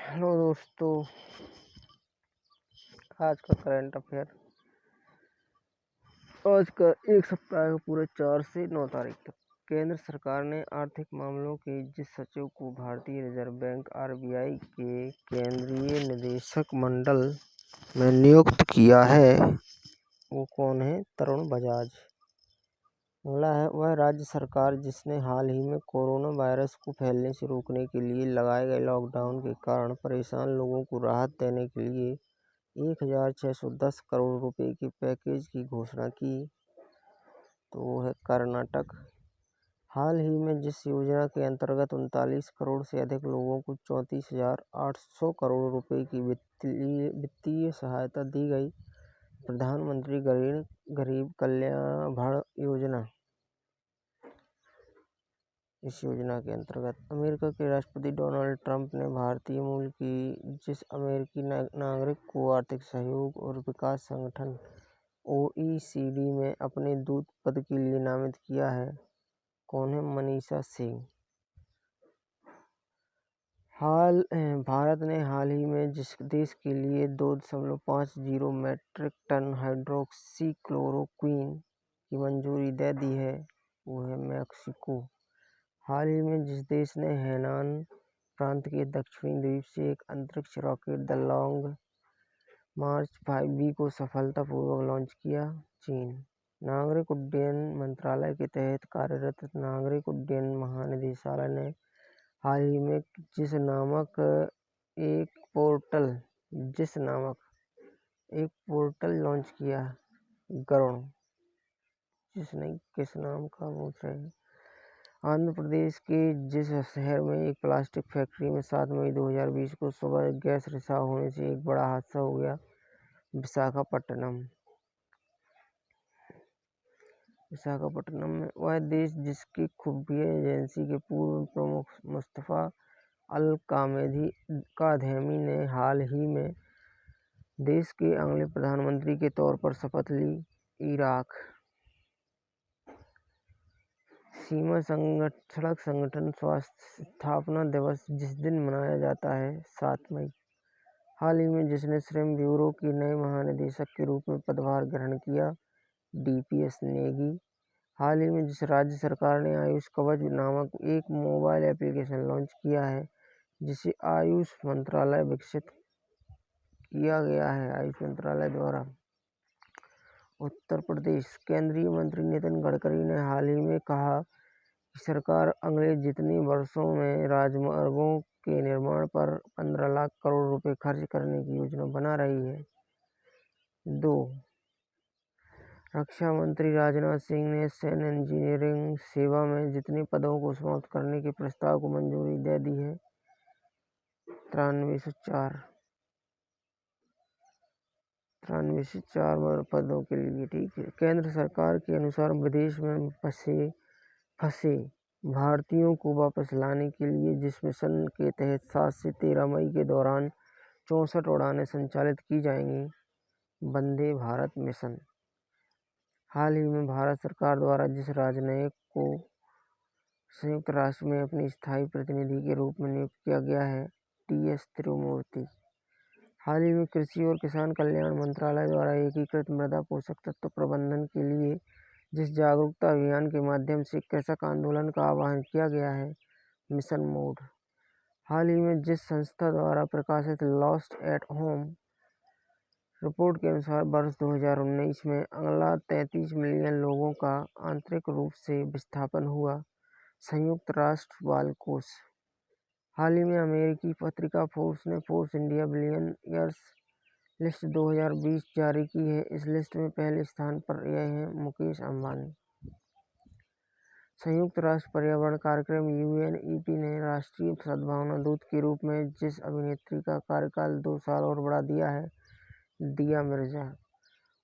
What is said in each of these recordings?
Hello दोस्तों, आज का करंट अफेयर। आज का एक सप्ताह का पूरे 4 से 9 तारीख तक केंद्र सरकार ने आर्थिक मामलों के जिस सचिव को भारतीय रिजर्व बैंक (आरबीआई) के केंद्रीय निदेशक मंडल में नियुक्त किया है, वो कौन है? तरुण बजाज। अगला है वह राज्य सरकार जिसने हाल ही में कोरोना वायरस को फैलने से रोकने के लिए लगाए गए लॉकडाउन के कारण परेशान लोगों को राहत देने के लिए 1,610 करोड़ रुपए के पैकेज की घोषणा की, तो वो है कर्नाटक। हाल ही में जिस योजना के अंतर्गत 39 करोड़ से अधिक लोगों को 34,800 करोड़ रुपए की वित्तीय सहायता दी गई, प्रधानमंत्री गरीब कल्याण भरण योजना। इस योजना के अंतर्गत अमेरिका के राष्ट्रपति डोनाल्ड ट्रंप ने भारतीय मूल की जिस अमेरिकी नागरिक को आर्थिक सहयोग और विकास संगठन (OECD) में अपने दूत पद के लिए नामित किया है, कौन है? मनीषा सिंह। भारत ने हाल ही में जिस देश के लिए 2.50 मीट्रिक टन हाइड्रोक्सी क्लोरोक्वीन की मंजूरी दे दी है, वो है मैक्सिको। हाल ही में जिस देश ने हेनान प्रांत के दक्षिणी द्वीप से एक अंतरिक्ष rocket the long March 5B को सफलतापूर्वक लॉन्च किया, चीन। नागरिक उड्डयन मंत्रालय के तहत कार्यरत नागरिक उड्डयन महानिदेशालय ने हाल ही में जिस नामक एक पोर्टल लॉन्च किया, गरुड़। किस नाम का पूछ रहे हैं? आंध्र प्रदेश के जिस शहर में एक प्लास्टिक फैक्ट्री में 7 मई 2020 को सुबह गैस रिसाव होने से एक बड़ा हादसा हो गया, विशाखापट्टनम में। वह देश जिसकी खुफिया एजेंसी के पूर्व प्रमुख मुस्तफा अल-कादेमी ने हाल ही में देश के अगले प्रधानमंत्री के तौर पर शपथ ली, इराक। सीमा सड़क संगठन स्थापना दिवस जिस दिन मनाया जाता है, 7 मई। हाल ही में जिसने श्रम ब्यूरो के नए महानिदेशक के रूप में पदभार ग्रहण किया, DPS नेगी। हाल ही में जिस राज्य सरकार ने आयुष कवच नामक एक मोबाइल एप्लीकेशन लॉन्च किया है, जिसे आयुष मंत्रालय विकसित किया गया है, आयुष मंत्रालय द्वारा। उत्तर प्रदेश केंद्रीय मंत्री नितिन गडकरी ने हाल ही में कहा कि सरकार अगले जितने वर्षों में राजमार्गों के निर्माण पर 15 लाख करोड़ रुपए खर्च करने की योजना बना रही है। 2. रक्षा मंत्री राजनाथ सिंह ने सैन्य इंजीनियरिंग सेवा में जितने पदों को समाप्त करने के प्रस्ताव को मंजूरी दे दी है, 9304 पदों के लिए। ठीक है। केंद्र सरकार के अनुसार विदेश में फंसे भारतीयों को वापस लाने के लिए जिस मिशन के तहत 7 से 13 मई के दौरान 64 उड़ानें संचालित की जाएंगी, वंदे भारत मिशन। हाल ही में भारत सरकार द्वारा जिस राजनयिक को संयुक्त राष्ट्र में अपने स्थायी प्रतिनिधि के रूप में नियुक्त किया गया है, TS तिरुमूर्ति। हाल ही में कृषि और किसान कल्याण मंत्रालय द्वारा एकीकृत मृदा पोषक तत्व प्रबंधन के लिए जिस जागरूकता अभियान के माध्यम से कृषक आंदोलन का आह्वान किया गया है, मिशन मोड। हाल ही में जिस संस्था द्वारा प्रकाशित लॉस्ट एट होम रिपोर्ट के अनुसार वर्ष 2019 में अगला 33 मिलियन लोगों का आंतरिक रूप से विस्थापन हुआ, संयुक्त राष्ट्र बाल कोष। हाल ही में अमेरिकी पत्रिका फोर्ब्स ने फोर्ब्स इंडिया बिलियनियर्स लिस्ट 2020 जारी की है। इस लिस्ट में पहले स्थान पर रहे हैं मुकेश अंबानी। संयुक्त राष्ट्र पर्यावरण कार्यक्रम UNEP ने राष्ट्रीय सद्भावना दूत के रूप में जिस अभिनेत्री का कार्यकाल 2 साल और बढ़ा दिया है, दिया मिर्जा।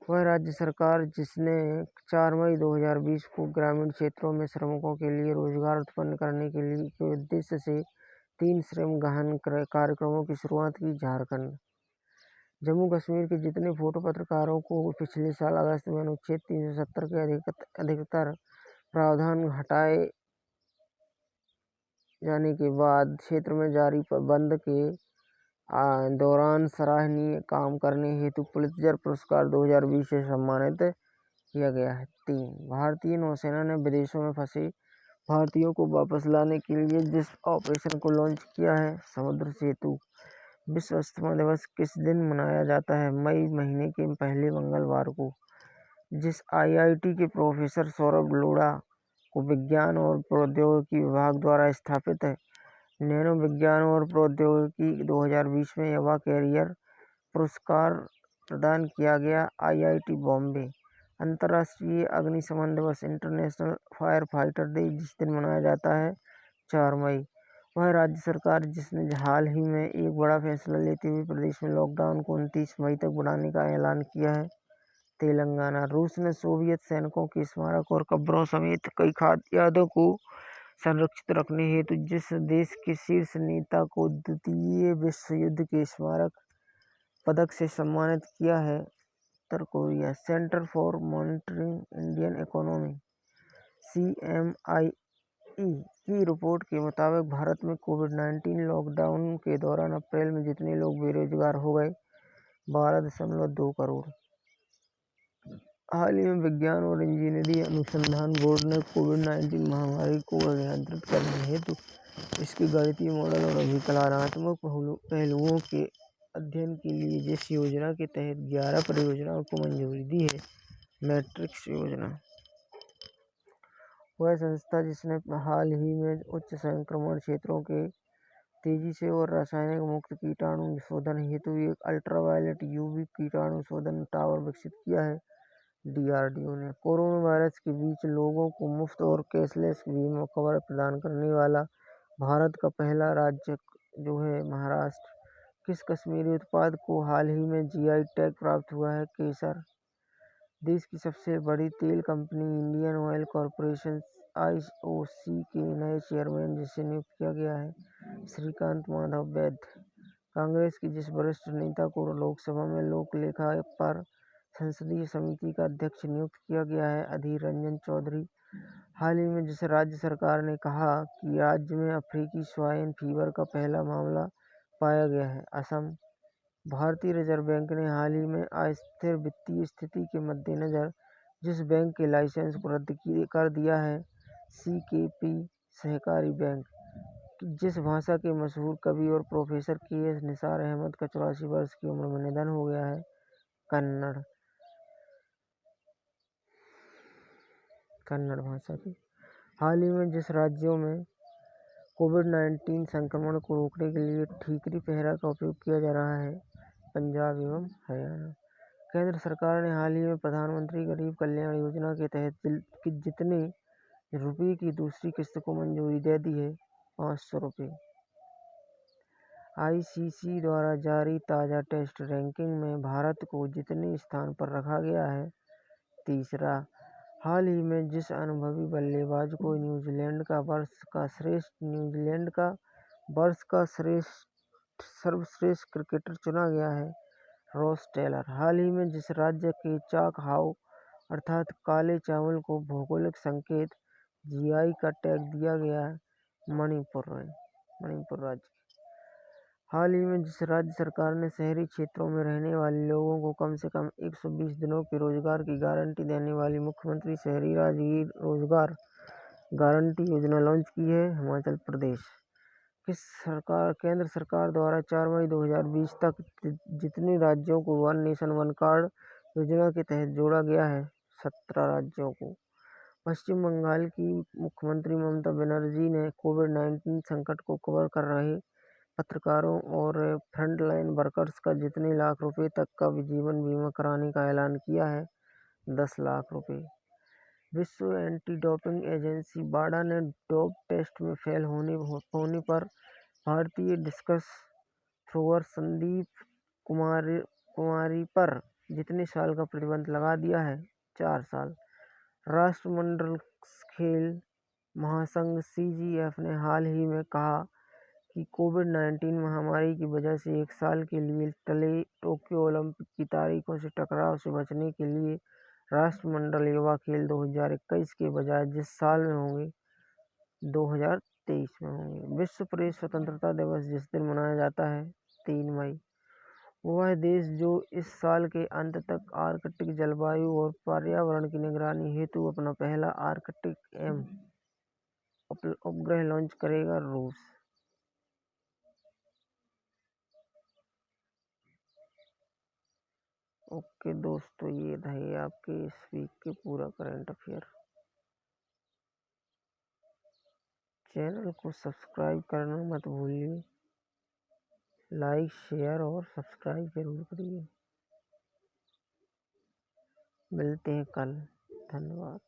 वह राज्य सरकार जिसने 4 मई 2020 को ग्रामीण क्षेत्रों में श्रमिकों के लिए रोजगार उत्पन्न करने के उद्देश्य से 3 श्रम गहन कार्यक्रमों की शुरुआत की, झारखंड। जम्मू कश्मीर के जितने फोटो पत्रकारों को पिछले साल अगस्त में अनुच्छेद 370 के अधिकतर प्रावधान हटाए जाने के बाद क्षेत्र में जारी बंद के दौरान सराहनीय काम करने हेतु पुलित्जर पुरस्कार 2020 से सम्मानित किया गया है। 3. भारतीय नौसेना ने विदेशों में फंसे भारतीयों को वापस लाने के लिए जिस ऑपरेशन को लॉन्च किया है, समुद्र सेतु। विश्व अस्थमा दिवस किस दिन मनाया जाता है? मई महीने के पहले मंगलवार को। जिस IIT के प्रोफेसर सौरभ लोढ़ा को विज्ञान और प्रौद्योगिकी विभाग द्वारा स्थापित है नैनो विज्ञान और प्रौद्योगिकी 2020 में युवा कैरियर पुरस्कार प्रदान किया गया। IIT बॉम्बे। अंतर्राष्ट्रीय अग्निशमन दिवस इंटरनेशनल फायर फाइटर डे जिस दिन मनाया जाता है 4 मई। वह राज्य सरकार जिसने हाल ही में एक बड़ा फैसला लेते हुए प्रदेश में लॉकडाउन को 29 मई तक बढ़ाने का ऐलान किया है, तेलंगाना। रूस ने सोवियत सैनिकों के स्मारक और कब्रों समेत कई खाद्य यादों को संरक्षित रखने हेतु जिस देश के शीर्ष नेता को द्वितीय विश्व युद्ध के स्मारक पदक से सम्मानित किया है, उत्तर Korea. Centre for monitoring Indian economy CMIE की रिपोर्ट के मुताबिक भारत में कोविड-19 लॉकडाउन के दौरान अप्रैल में जितने लोग बेरोजगार हो गए 12.2 करोड़। हाल ही में विज्ञान और इंजीनियरिंग अनुसंधान बोर्ड ने कोविड-19 महामारी को नियंत्रित करने हेतु इसके गणितीय मॉडल और अभिकलनात्मक पहलुओं के अध्ययन के लिए जिस योजना के तहत 11 परियोजनाओं को मंजूरी दी है, मैट्रिक्स योजना। वह संस्था जिसने हाल ही में उच्च संक्रमण क्षेत्रों के तेजी से और रासायनिक मुक्त कीटाणु शोधन हेतु एक अल्ट्रावायलेट UV कीटाणु शोधन टावर विकसित किया है, DRDO ने। कोरोना वायरस के बीच लोगों को मुफ्त और कैशलेस बीमा कवर प्रदान करने वाला भारत का पहला राज्य जो है महाराष्ट्र। किस कश्मीरी उत्पाद को हाल ही में GI टैग प्राप्त हुआ है? केसर। देश की सबसे बड़ी तेल company Indian oil corporation IOC के नए चेयरमैन जिसे नियुक्त किया गया है, श्रीकांत माधव वैद्य। कांग्रेस के जिस वरिष्ठ नेता को लोकसभा में लोक लेखा पर संसदीय समिति का अध्यक्ष नियुक्त किया गया है, अधीर रंजन चौधरी। हाल ही में जिस राज्य सरकार ने कहा कि राज्य में अफ्रीकी स्वाइन फीवर का पहला मामला पाया गया है, असम। भारतीय रिजर्व बैंक ने हाल ही में अस्थिर वित्तीय स्थिति के मद्देनजर जिस बैंक के लाइसेंस को रद्द कर दिया है, CKP सहकारी बैंक। जिस भाषा के मशहूर कवि और प्रोफेसर KS निसार अहमद का 84 वर्ष की उम्र में निधन हो गया है, कन्नड़ भाषा की। हाल ही में जिस राज्यों में कोविड-19 संक्रमण को रोकने के लिए ठीकरी पहरा का उपयोग किया जा रहा है, पंजाब एवं हरियाणा। केंद्र सरकार ने हाल ही में प्रधानमंत्री गरीब कल्याण योजना के तहत जितने रुपये की दूसरी किस्त को मंजूरी दे दी है, 500 रुपये। ICC द्वारा जारी ताज़ा टेस्ट रैंकिंग में भारत को जितने स्थान पर रखा गया है, तीसरा। हाल ही में जिस अनुभवी बल्लेबाज को न्यूजीलैंड का वर्ष का सर्वश्रेष्ठ क्रिकेटर चुना गया है, रॉस टेलर। हाल ही में जिस राज्य के चाक हाउ अर्थात काले चावल को भौगोलिक संकेत GI का टैग दिया गया है, मणिपुर राज्य। हाल ही में जिस राज्य सरकार ने शहरी क्षेत्रों में रहने वाले लोगों को कम से कम 120 दिनों की रोजगार की गारंटी देने वाली मुख्यमंत्री शहरी रोजगार गारंटी योजना लॉन्च की है, हिमाचल प्रदेश। केंद्र सरकार द्वारा 4 मई 2020 तक जितने राज्यों को वन नेशन वन कार्ड योजना के तहत जोड़ा गया है, 17 राज्यों को। पश्चिम बंगाल की मुख्यमंत्री ममता बनर्जी ने कोविड-19 संकट को कवर कर रहे पत्रकारों और फ्रंटलाइन वर्कर्स का जितने लाख रुपए तक का जीवन बीमा कराने का ऐलान किया है, 10 लाख रुपए। विश्व एंटी डोपिंग एजेंसी वाडा ने डोप टेस्ट में फेल होने पर भारतीय डिस्कस थ्रोअर संदीप कुमारी पर जितने साल का प्रतिबंध लगा दिया है, 4 साल। राष्ट्रमंडल खेल महासंघ CGF ने हाल ही में कहा कि कोविड-19 महामारी की वजह से एक साल के लिए टले टोक्यो ओलंपिक की तारीखों से टकराव से बचने के लिए राष्ट्रमंडल युवा खेल 2021 के बजाय जिस साल में होंगे 2023 2023 में होंगे। विश्व प्रेस स्वतंत्रता दिवस जिस दिन मनाया जाता है 3 मई, वह देश जो इस साल के अंत तक आर्कटिक जलवायु और पर्यावरण की निगरानी हेतु अपना पहला आर्कटिक एम उपग्रह लॉन्च करेगा, रूस। ओके दोस्तों, ये रहे आपके इस वीक के पूरा करंट अफेयर। चैनल को सब्सक्राइब करना मत भूलिए, लाइक शेयर और सब्सक्राइब जरूर करिए। मिलते हैं कल, धन्यवाद।